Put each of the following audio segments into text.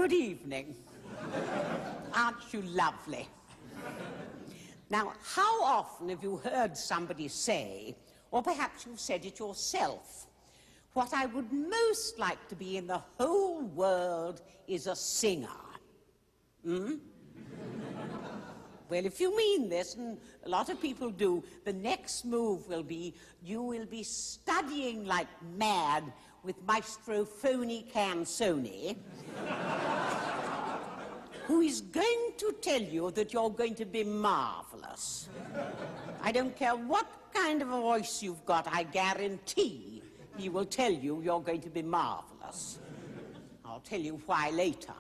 Good evening. Aren't you lovely? Now, how often have you heard somebody say, or perhaps you've said it yourself, what I would most like to be in the whole world is a singer? Well, if you mean this, and a lot of people do, the next move will be you will be studying like mad with Maestro Phony Canzoni, who is going to tell you that you're going to be marvelous. I don't care what kind of a voice you've got, I guarantee he will tell you you're going to be marvelous. I'll tell you why later.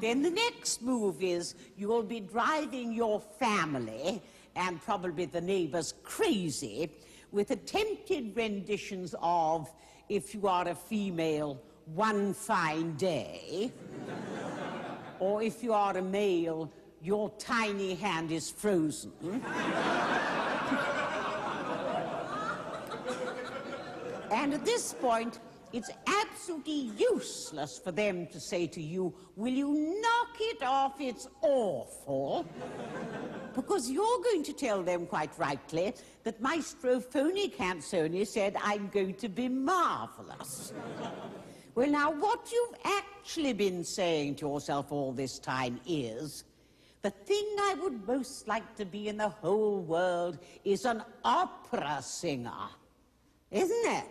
Then the next move is you'll be driving your family, and probably the neighbors, crazy with attempted renditions of If You Are a Female, One Fine Day, or If You Are a Male, Your Tiny Hand is Frozen. And at this point, it's absolutely useless for them to say to you, will you knock it off, it's awful, because you're going to tell them quite rightly that Maestro Phony Canzoni said I'm going to be marvelous. Well, now, what you've actually been saying to yourself all this time is, the thing I would most like to be in the whole world is an opera singer, isn't it?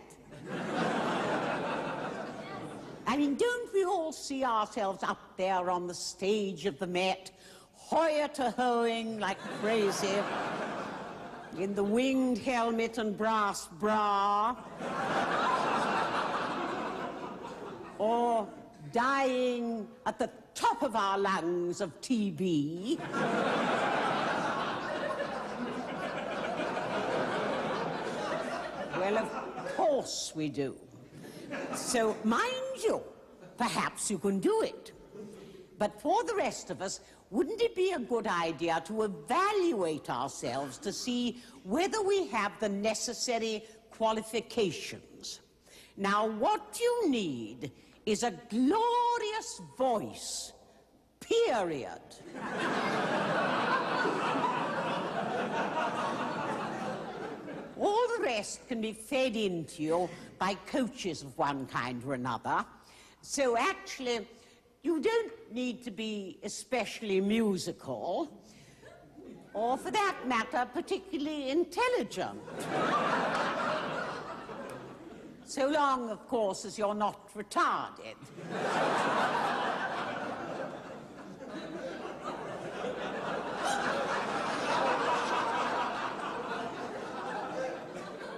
I mean, don't we all see ourselves up there on the stage of the Met, hoy-to-hoing like crazy, in the winged helmet and brass bra, or dying at the top of our lungs of TB? Well, of course we do. So, mind you, perhaps you can do it. But for the rest of us, wouldn't it be a good idea to evaluate ourselves to see whether we have the necessary qualifications? Now, what you need is a glorious voice, period. All the rest can be fed into you by coaches of one kind or another. So actually, you don't need to be especially musical, or for that matter, particularly intelligent. So long, of course, as you're not retarded.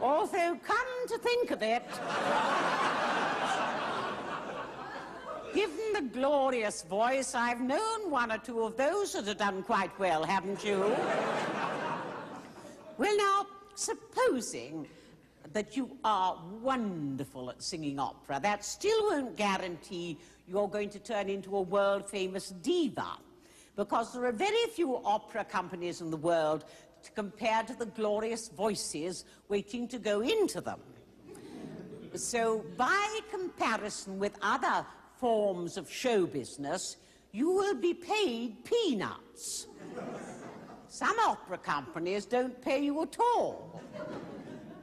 Although, come to think of it, given the glorious voice, I've known one or two of those that have done quite well, haven't you? Well, now, supposing that you are wonderful at singing opera, that still won't guarantee you're going to turn into a world-famous diva, because there are very few opera companies in the world compared to the glorious voices waiting to go into them. So, by comparison with other forms of show business, you will be paid peanuts. Some opera companies don't pay you at all.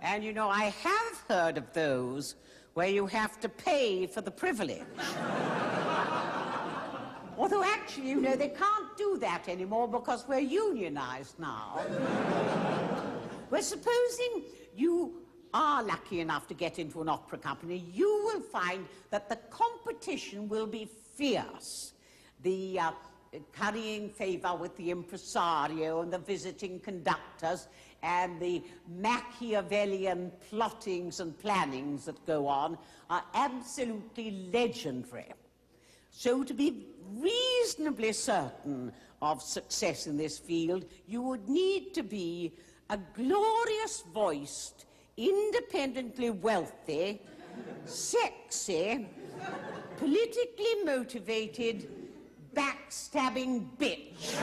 And, you know, I have heard of those where you have to pay for the privilege. Although, actually, you know, they can't do that anymore because we're unionized now. Well, supposing you are lucky enough to get into an opera company, you will find that the competition will be fierce. The currying favor with the impresario and the visiting conductors and the Machiavellian plottings and plannings that go on are absolutely legendary. So to be reasonably certain of success in this field, you would need to be a glorious-voiced, independently wealthy, sexy, politically motivated, backstabbing bitch.